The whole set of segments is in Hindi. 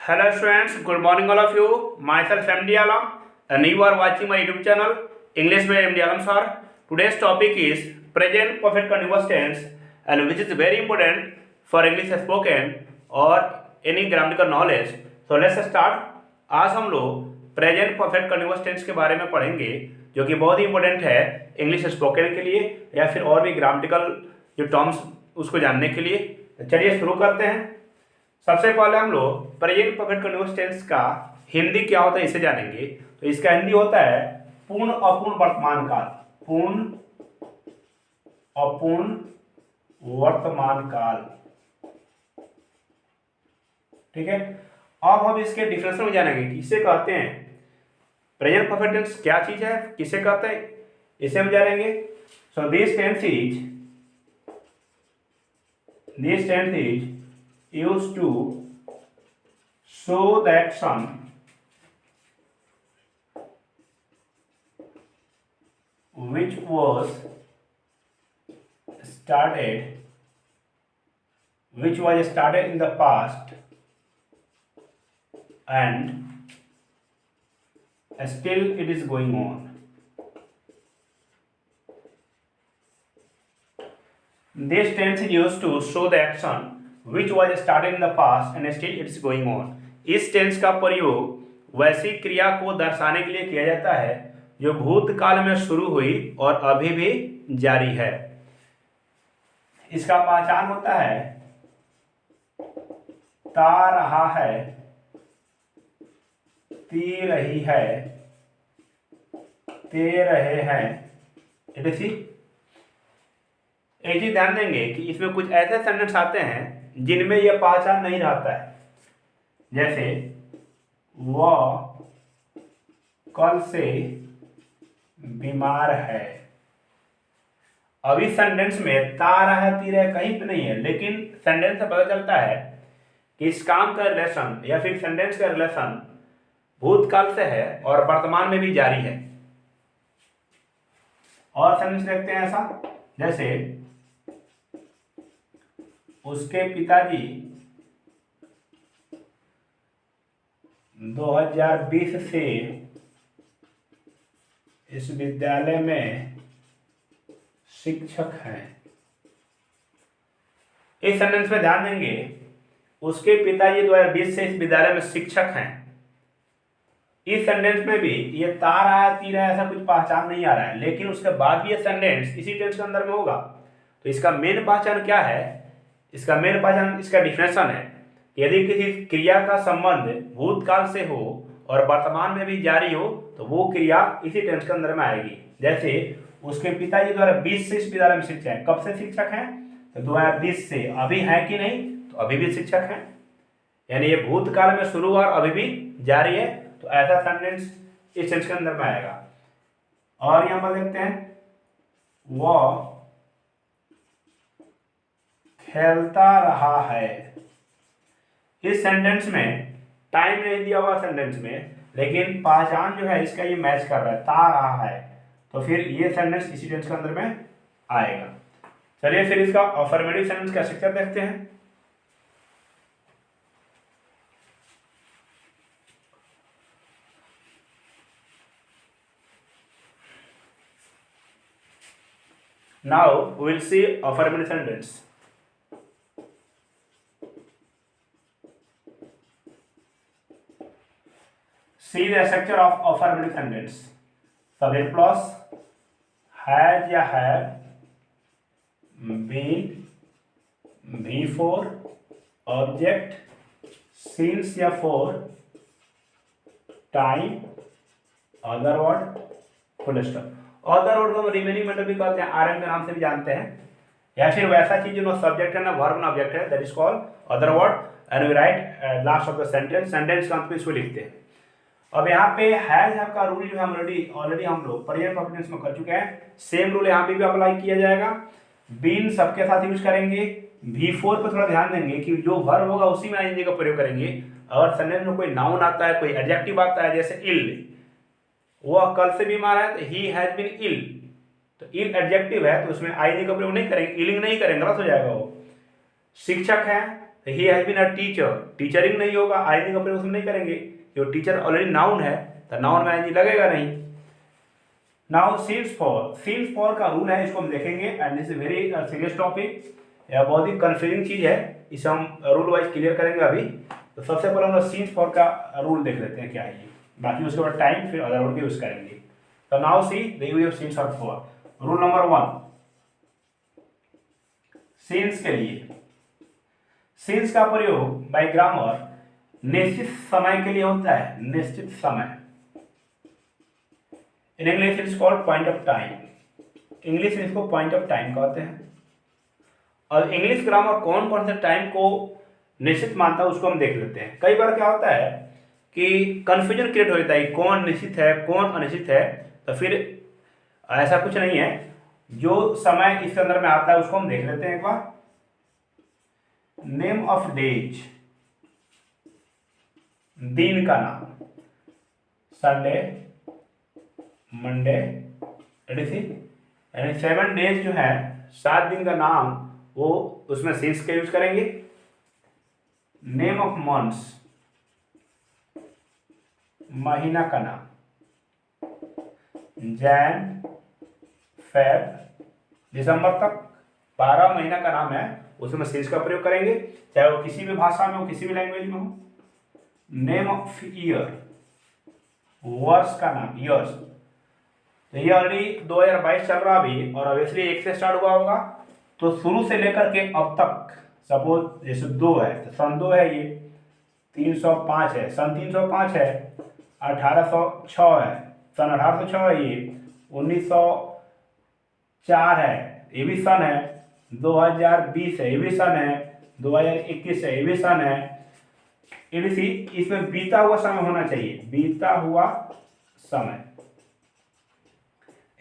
Hello students, good morning all of you. Myself MD Alam and you are watching my YouTube channel English by MD Alam sir. Today's topic is present perfect continuous tense and which is very important for English spoken or any grammatical knowledge. So let's start. आज हम लोग प्रेजेंट परफेक्ट कंटिन्यूअस टेंस के बारे में पढ़ेंगे जो कि बहुत ही इंपॉर्टेंट है इंग्लिश स्पोकन के लिए या फिर और भी ग्रामेटिकल जो टर्म्स उसको जानने के लिए। चलिए शुरू करते हैं। सबसे पहले हम लोग प्रेजेंट परफेक्ट कंटिन्यूअस टेंस का हिंदी क्या होता है इसे जानेंगे। तो इसका हिंदी होता है पूर्ण अपूर्ण वर्तमान काल। पूर्ण अपूर्ण वर्तमान काल, ठीक है। अब हम इसके डिफरेंस में जानेंगे कि इसे कहते हैं प्रेजेंट परफेक्ट टेंस क्या चीज है, किसे कहते हैं, इसे हम जानेंगे। So this tense is used to show the action which was started in the past and still it is going on. This tense is used to show the action which was started in the past and still it's going on. इस टेंस का प्रयोग वैसी क्रिया को दर्शाने के लिए किया जाता है जो भूतकाल में शुरू हुई और अभी भी जारी है। इसका पहचान होता है ता रहा है, ती रही है, ते रहे हैं। एक चीज ध्यान देंगे कि इसमें कुछ ऐसे सेंटेंस आते हैं जिनमें यह पहचान नहीं रहता है, जैसे वह कल से बीमार है। अभी सेंटेंस में ता रहा ती रहा कहीं पे नहीं है, लेकिन सेंटेंस से पता चलता है कि इस काम का रिलेशन या फिर सेंटेंस का रिलेशन भूतकाल से है और वर्तमान में भी जारी है। और सेंटेंस देखते हैं ऐसा, जैसे उसके पिताजी 2020 से इस विद्यालय में शिक्षक हैं। इस सेंटेंस में ध्यान देंगे, उसके पिताजी 2020 से इस विद्यालय में शिक्षक हैं। इस सेंटेंस में भी ये ता रहा है ती रहा है ऐसा कुछ पहचान नहीं आ रहा है, लेकिन उसके बाद भी ये सेंटेंस इसी टेंस के अंदर में होगा। तो इसका मेन पहचान क्या है? इसका मेन पहचान, इसका डिफिनेशन है, यदि किसी क्रिया का संबंध भूतकाल से हो और वर्तमान में भी जारी हो तो वो क्रिया इसी टेंस के अंदर में आएगी। जैसे उसके पिताजी 2020 से इस विद्यालय में शिक्षक हैं। कब से शिक्षक हैं? तो 2020 से। अभी है कि नहीं? तो अभी भी शिक्षक हैं, यानी ये भूतकाल में शुरू और अभी भी जारी है। तो ऐसा सेंटेंस इस टेंस के अंदर में आएगा। और यहां पर देखते हैं वह खेलता रहा है। इस सेंटेंस में टाइम नहीं दिया हुआ सेंटेंस में, लेकिन पहचान जो है इसका ये मैच कर रहा है, ता रहा है, तो फिर ये सेंटेंस इसी टेंस के अंदर में आएगा। चलिए फिर इसका अफर्मेटिव सेंटेंस का स्ट्रक्चर देखते हैं। Now we will see affirmative sentence. See the structure of affirmative sentence. Subject clause, has या have, been, before, object, since या for, time, other word, full stop. Other word को रिमेनिंग मैटर भी कहते हैं, आरएम के नाम से भी जानते हैं, या फिर वैसा चीज जो ना सब्जेक्ट है ना वर्ब ना ऑब्जेक्ट है, that is called other word and we write last of the sentence के अंत में इसको लिखते हैं। अब यहाँ पे हैज का रूल जो है ऑलरेडी हम लोग प्रेजेंट परफेक्ट टेंस में कर चुके हैं। सेम रूल यहाँ पे भी अप्लाई किया जाएगा। बीन सबके साथ यूज करेंगे। V4 पे थोड़ा ध्यान देंगे कि जो वर्ब होगा उसी में आईएनजी का प्रयोग करेंगे। और सेंटेंस में कोई नाउन आता है, कोई एडजेक्टिव आता है, जैसे इल, वह कल से बीमार है तो ही हैज बीन इल, तो इल एडजेक्टिव है तो उसमें आईएनजी का प्रयोग नहीं करेंगे, इलिंग नहीं करेंगे, गलत हो जाएगा वो। शिक्षक है ही has been a teacher, teachering नहीं होगा, आईएनजी का प्रयोग उसमें नहीं करेंगे, क्योंकि टीचर ऑलरेडी नाउन है, तो नाउन में आईएनजी लगेगा नहीं। नाउ सीन्स फॉर का रूल है, इसको हम देखेंगे and this is very serious topic, यह बहुत ही कंफ्यूजिंग चीज है, इसे हम रूल वाइज क्लियर करेंगे अभी। तो सबसे पहले हम लोग सीन्स फॉर का रूल देख लेते हैं क्या है ये, बाकी उसके बाद टाइम फिर अदर वर्ड यूज करेंगे। तो now see the use of scenes for. Rule number 1 scenes के लिए, सीन्स का प्रयोग बाय ग्रामर निश्चित समय के लिए होता है, निश्चित समय। In English it is called point of time, English में इसको पॉइंट ऑफ टाइम कहते हैं। और इंग्लिश ग्रामर कौन कौन से टाइम को निश्चित मानता है उसको हम देख लेते हैं। कई बार क्या होता है कि कंफ्यूजन क्रिएट हो जाता है कौन निश्चित है कौन अनिश्चित है, तो फिर ऐसा कुछ नहीं है, जो समय इस संदर्भ में आता है उसको हम देख लेते हैं एक बार। नेम ऑफ डेज, दिन का नाम, संडे, मंडे, यानी 7 डेज जो है 7 दिन का नाम, वो उसमें सीन्स का यूज करेंगे। नेम ऑफ मंथ्स, महीना का नाम, जैन, फेब, दिसंबर तक 12 महीना का नाम है, उसमें सीन्स का प्रयोग करेंगे, चाहे वो किसी भी भाषा में हो, किसी भी लैंग्वेज में हो। नेम ऑफ ईयर, वर्ष का नाम, ईयर्स। तो ये ऑलरेडी 2022 चल रहा अभी, और ऑब्वियसली 1 से स्टार्ट हुआ होगा, तो शुरू से लेकर के अब तक, सपोज जैसे 2 है तो सन 2 है, ये 305 है, सन 305 है, 1806 है, सन 1806 है, ये 1904 है, ये भी सन है, 2020 है, ये भी सन है, 2021 है, ये भी सन है। इसमें बीता हुआ समय होना चाहिए, बीता हुआ समय,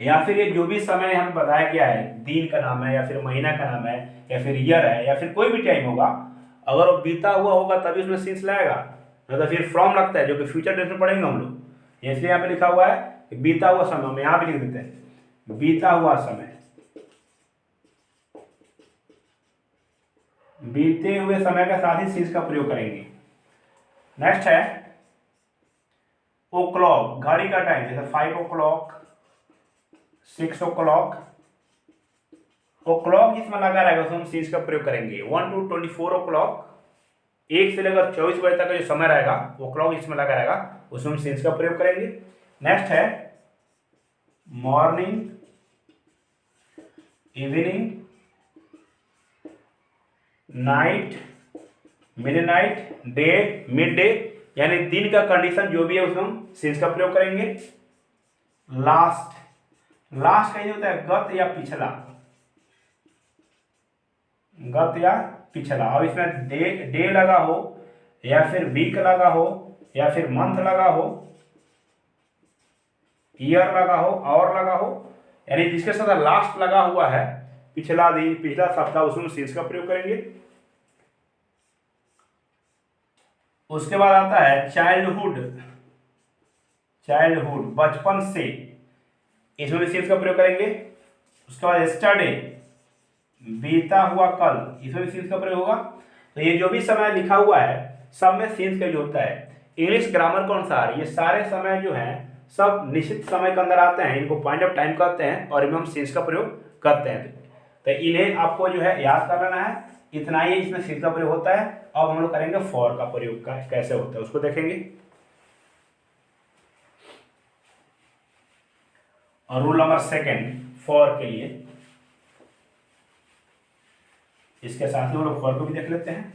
या फिर ये जो भी समय हम बताया गया है, दिन का नाम है या फिर महीना का नाम है या फिर ईयर है या फिर कोई भी टाइम होगा, अगर वो बीता हुआ होगा तभी उसमें सीन्स लगेगा, नहीं तो फिर फ्रॉम लगता है, जो कि फ्यूचर टेंस में पढ़ेंगे हम लोग। इसलिए यहाँ पे लिखा हुआ है कि बीता हुआ समय, हम यहाँ पे लिख देते हैं बीता हुआ समय, बीते हुए समय के साथ ही सीन्स का प्रयोग करेंगे। नेक्स्ट है ओ क्लॉक, घड़ी का टाइम, जैसे 5 o'clock, 6 o'clock, ओ क्लॉक इसमें लगा रहेगा, उसमें हम सीन्स का प्रयोग करेंगे। 1 to 24 o'clock, 1 से लेकर 24 बजे तक का जो समय रहेगा वो क्लॉक इसमें लगा रहेगा, उसमें हम सीन्स का प्रयोग करेंगे। नेक्स्ट है morning, evening, night, midnight, day, mid day, यानी दिन का कंडीशन जो भी है उसमें हम सीन्स का प्रयोग करेंगे। लास्ट, लास्ट कहीं होता है गत या पिछला, गत या पिछला। अब इसमें डे लगा हो या फिर वीक लगा हो या फिर मंथ लगा हो, ईयर लगा हो, आवर लगा हो, यानी जिसके साथ लास्ट लगा हुआ है, पिछला दिन, पिछला सप्ताह, उसमें सीन्स का प्रयोग करेंगे। उसके बाद आता है चाइल्डहुड, चाइल्डहुड बचपन से, इसमें भी सीन्स का प्रयोग करेंगे। उसके बाद यस्टरडे, बीता हुआ कल, इसमें भी सीन्स का प्रयोग होगा। तो ये जो भी समय लिखा हुआ है सब में सीन्स का यूज होता है। इंग्लिश ग्रामर के अनुसार ये सारे समय जो हैं सब निश्चित समय के अंदर आते हैं, इनको पॉइंट ऑफ टाइम कहते हैं और इनमें हम सीन्स का प्रयोग करते हैं। तो इन्हें आपको जो है याद कर लेना है, इतना ही इसमें सीन्स का प्रयोग होता है। अब हम लोग करेंगे फॉर का प्रयोग का कैसे होता है उसको देखेंगे। और रूल नंबर 2 फॉर के लिए, इसके साथ में हम लोग फॉर को भी देख लेते हैं।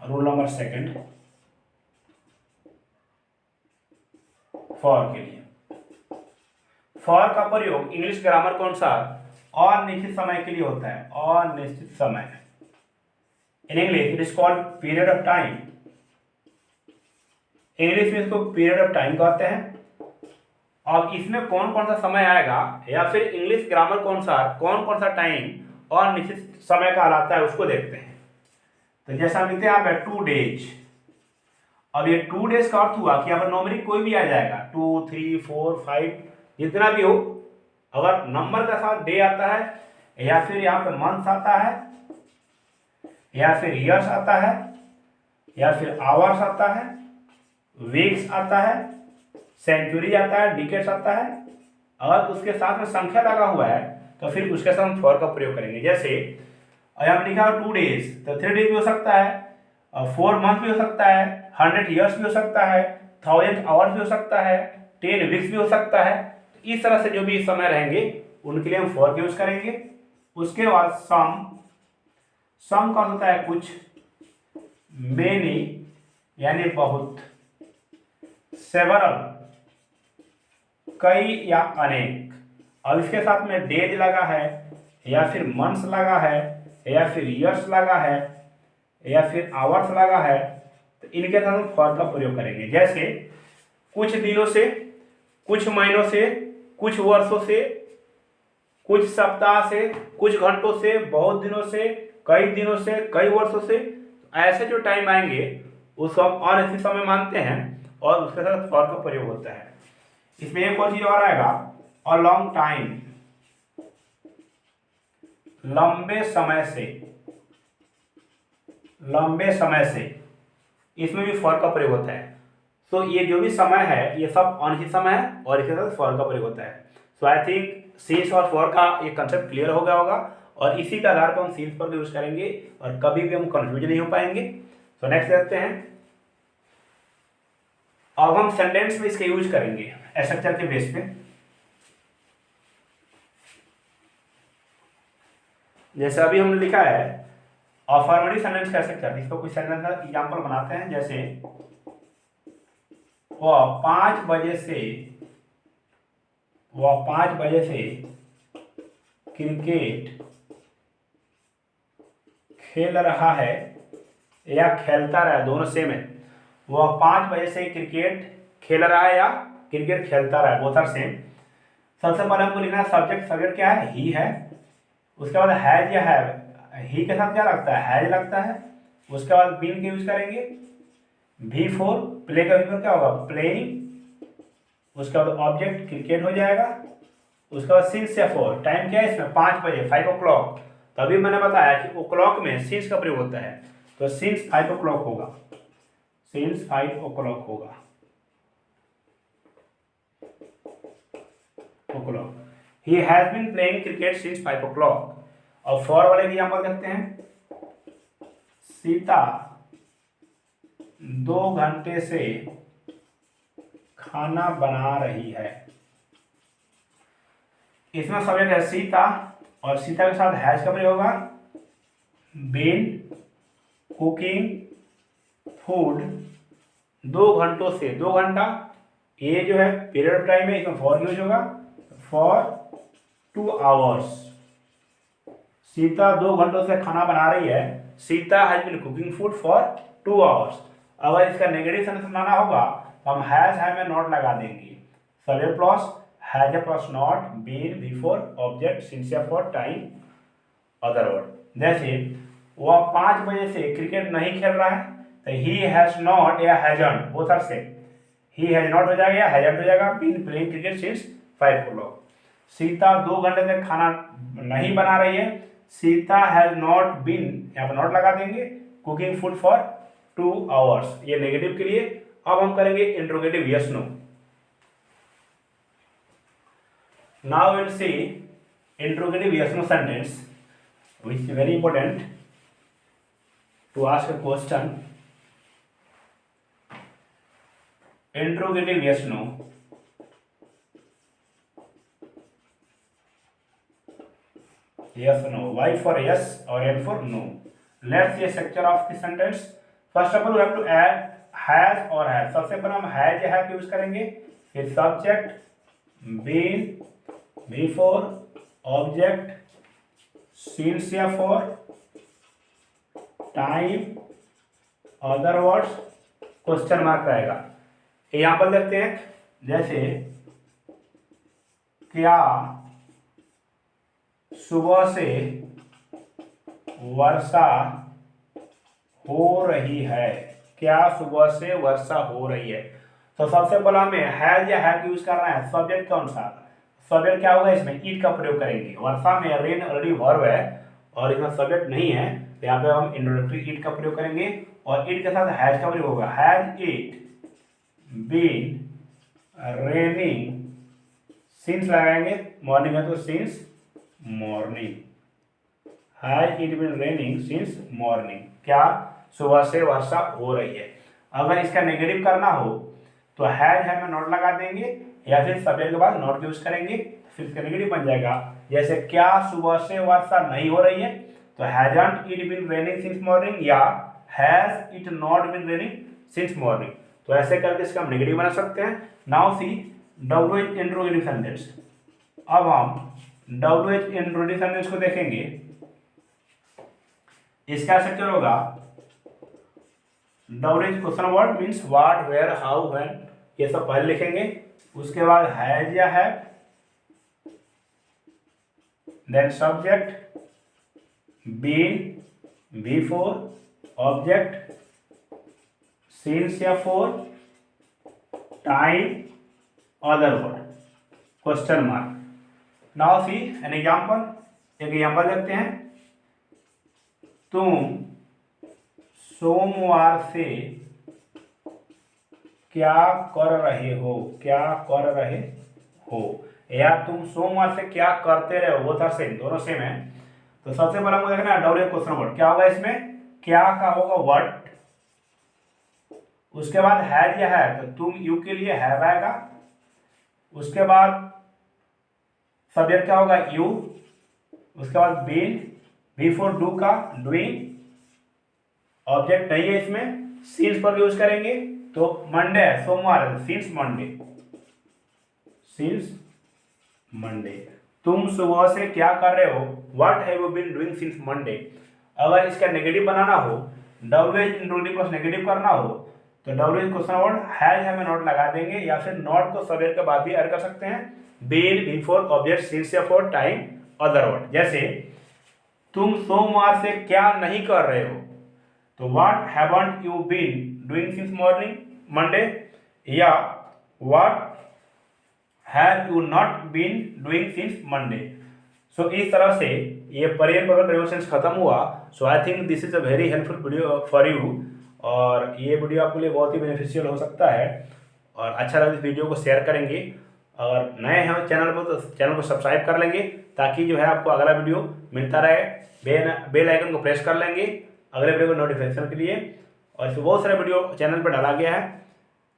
रूल नंबर 2 फॉर के लिए, फॉर का प्रयोग इंग्लिश ग्रामर के अनुसार अनिश्चित समय के लिए होता है, अनिश्चित समय। In English it is called period of time, English में इसको पीरियड ऑफ टाइम कहते हैं। अब इसमें कौन कौन सा समय आएगा या फिर इंग्लिश ग्रामर के अनुसार कौन कौन सा टाइम अनिश्चित समय का कहलाता है उसको देखते हैं। तो जैसा हम लिखते हैं यहाँ पे 2 days, अब ये 2 days का अर्थ हुआ कि यहाँ पर नॉर्मली कोई भी आ जाएगा, 2, 3, 4, 5 जितना भी हो, अगर नंबर के साथ डे आता है या फिर यहाँ पे मंथ्स आता है, या फिर ईयर्स आता है, या फिर आवर्स आता है, वीक्स आता है, सेंचुरी आता है, डिकेट्स आता है, और उसके साथ में संख्या लगा हुआ है तो फिर उसके साथ हम फॉर का प्रयोग करेंगे। जैसे यहाँ लिखा है 2 डेज, तो 3 डेज भी हो सकता है, 4 मंथ भी हो सकता है, 100 ईयर्स भी हो सकता है, 1000 आवर्स भी हो सकता है, 10 वीक्स भी हो सकता है। तो इस तरह से जो भी समय रहेंगे उनके लिए हम फॉर का यूज करेंगे। उसके बाद सम का होता है कुछ, मेनी यानी बहुत, सेवरल कई या अनेक, और इसके साथ में डेज लगा है, या फिर मंथ्स लगा है, या फिर ईयर्स लगा है, या फिर आवर्स लगा है, तो इनके साथ हम फॉर का प्रयोग करेंगे। जैसे कुछ दिनों से, कुछ महीनों से, कुछ वर्षों से, कुछ सप्ताह से, कुछ घंटों से, बहुत दिनों से, कई दिनों से, कई वर्षों से, ऐसे जो टाइम आएंगे उसको हम अनिश्चित समय मानते हैं और उसके साथ फॉर का प्रयोग होता है। इसमें एक और चीज और आएगा, अ लॉन्ग टाइम, लंबे समय से, लंबे समय से, इसमें भी फॉर का प्रयोग होता है। तो ये जो भी समय है ये सब अनिश्चित समय है और इसके साथ फॉर का प्रयोग होता है। सो आई थिंक सिंस और फॉर का ये कंसेप्ट क्लियर हो गया होगा, और इसी के आधार पर हम सिंस पर यूज करेंगे और कभी भी हम कंफ्यूज नहीं हो पाएंगे। तो नेक्स्ट देखते हैं, अब हम सेंटेंस में इसके यूज करेंगे स्ट्रक्चर के बेस पे। जैसे अभी हमने लिखा है अफर्मेटिव सेंटेंस का स्ट्रक्चर, इसको कुछ सेंटेंस का एग्जांपल बनाते हैं। जैसे वह 5 बजे से क्रिकेट खेल रहा है या खेलता रहा है, दोनों सेम है। वह 5 बजे से क्रिकेट खेल रहा है या क्रिकेट खेलता रहा है, बोथ आर सेम। सबसे पहले हमको लिखना है सब्जेक्ट, सब्जेक्ट क्या है, ही है। उसके बाद हैज या हैव, ही के साथ क्या लगता है, हैज लगता है। उसके बाद बीन के यूज करेंगे, भी फोर, प्ले का भी क्या होगा, प्लेइंग। उसके बाद ऑब्जेक्ट क्रिकेट हो जाएगा। उसके बाद सिंस या फोर, टाइम क्या है इसमें 5 बजे, 5 o'clock। तभी मैंने बताया कि ओ क्लॉक में सिंस का प्रयोग होता है, तो सिंस 5 o'clock होगा, सिंस 5 o'clock होगा, o'clock। He has been playing cricket since 5 o'clock। और फॉर वाले भी एग्जांपल देखते हैं, सीता 2 घंटे से खाना बना रही है। इसमें सब्जेक्ट है सीता और सीता के साथ हैज का प्रयोग होगा, बीन कुकिंग फूड 2 घंटों से, 2 घंटा ये जो है पीरियड ऑफ टाइम है, इसमें फॉर यूज होगा, फॉर 2 hours। सीता 2 घंटों से खाना बना रही है, Sita has been cooking food for 2 hours। अगर इसका नेगेटिव सेंस बनाना होगा तो हम हैज है में नॉट लगा देंगे, subject plus has plus not, been before object, since या फॉर टाइम, अदर वर्ड। जैसे वह 5 बजे से क्रिकेट नहीं खेल रहा है, तो ही हैज नॉट या hasn't, both are same. He has not हो जाएगा या हैजंट हो जाएगा, been playing cricket since 5 o'clock। Sita 2 घंटे तक खाना नहीं बना रही है, सीता हैज नॉट बीन, यहाँ पर नॉट लगा देंगे, कुकिंग फूड फॉर 2 hours, ये नेगेटिव के लिए। अब हम करेंगे interrogative yes no. Now will see interrogative yes no sentence which is very important to ask a question. Interrogative yes no. Yes no, y for yes or n for no. Let's see a structure of the sentence. First of all we have to add has or have। सबसे पहले हम has या have यूज करेंगे, फिर subject, been, before, object, since या for, time, other words, question mark रहेगा। एग्जाम्पल देखते हैं, जैसे क्या सुबह से वर्षा हो रही है, क्या सुबह से वर्षा हो रही है। तो सबसे पहले हमें हैज या हैव यूज करना है सब्जेक्ट के अनुसार। सब्जेक्ट क्या होगा इसमें, ईट का प्रयोग करेंगे। वर्षा में रेन ऑलरेडी वर्ब है और इसमें सब्जेक्ट नहीं है, तो यहाँ पे हम इंट्रोडक्टरी ईट का प्रयोग करेंगे और ईट के साथ हैज का प्रयोग होगा। Has it been raining, since लगाएंगे, मॉर्निंग है तो since morning. Has it been raining since morning, क्या सुबह से वर्षा हो रही है। अगर इसका नेगेटिव करना हो तो हैज है में नॉट लगा देंगे या फिर सब्जेक्ट के बाद नॉट यूज करेंगे, फिर इसका नेगेटिव बन जाएगा। जैसे क्या सुबह से वर्षा नहीं हो रही है, तो hasn't it been raining since morning या has it not been raining since morning. तो ऐसे करके इसका हम नेगेटिव बना सकते हैं। Now see WH interrogative sentence. अब हम WH इंट्रोगेटिव सेंटेंस को देखेंगे। इसका स्ट्रक्चर होगा WH question word means what, where, how, when, ये सब पहले लिखेंगे। उसके बाद हैज या have, then subject, been, before, object, since या for, time, other word, question mark. Now see an example, एक एग्जांपल देखते हैं। तुम सोमवार से क्या कर रहे हो, क्या कर रहे हो, या तुम सोमवार से क्या करते रहे हो, वो था सेम, दोनों सेम है। तो सबसे पहले हमको देखना है WH क्वेश्चन वर्ड क्या होगा इसमें, क्या का होगा व्हाट, उसके बाद हैज या है तो तुम यू के लिए हैव आएगा, उसके बाद सब्जेक्ट क्या होगा यू, उसके बाद बीन, बिफोर डू का डूइंग, ऑब्जेक्ट नहीं है इसमें, सिंस पर यूज करेंगे तो मंडे है, सोमवार है, सिंस मंडे, सिंस मंडे। तुम सुबह से क्या कर रहे हो, what have you been doing since Monday. अगर इसका नेगेटिव बनाना हो, WH इंट्रोगेटिव प्लस नेगेटिव करना हो, तो WH क्वेश्चन वर्ड हैज हमें नॉट लगा देंगे या फिर नॉट को सब्जेक्ट के बाद भी ऐड कर सकते हैं। बीन, बिफोर, ऑब्जेक्ट, सिंस या फॉर, टाइम, अदर वर्ड। जैसे तुम सोमवार से क्या नहीं कर रहे हो, तो what haven't you been doing since morning Monday, या what have you not been doing since Monday. So इस तरह से ये प्रेजेंट परफेक्ट प्रेजेंटेंस खत्म हुआ। So I think this is a very helpful video for you, और ये वीडियो आपके लिए बहुत ही बेनिफिशियल हो सकता है। और अच्छा लगे इस वीडियो को शेयर करेंगे, अगर नए हैं चैनल पर तो चैनल को सब्सक्राइब कर लेंगे ताकि जो है आपको अगला वीडियो मिलता रहे। बेल आइकन को प्रेस कर लेंगे अगले वीडियो को नोटिफिकेशन के लिए। और इसमें बहुत सारे वीडियो चैनल पर डाला गया है,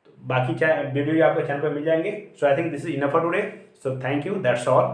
तो बाकी वीडियो आपके चैनल पर मिल जाएंगे। So I think this is enough for today. So thank you, that's all.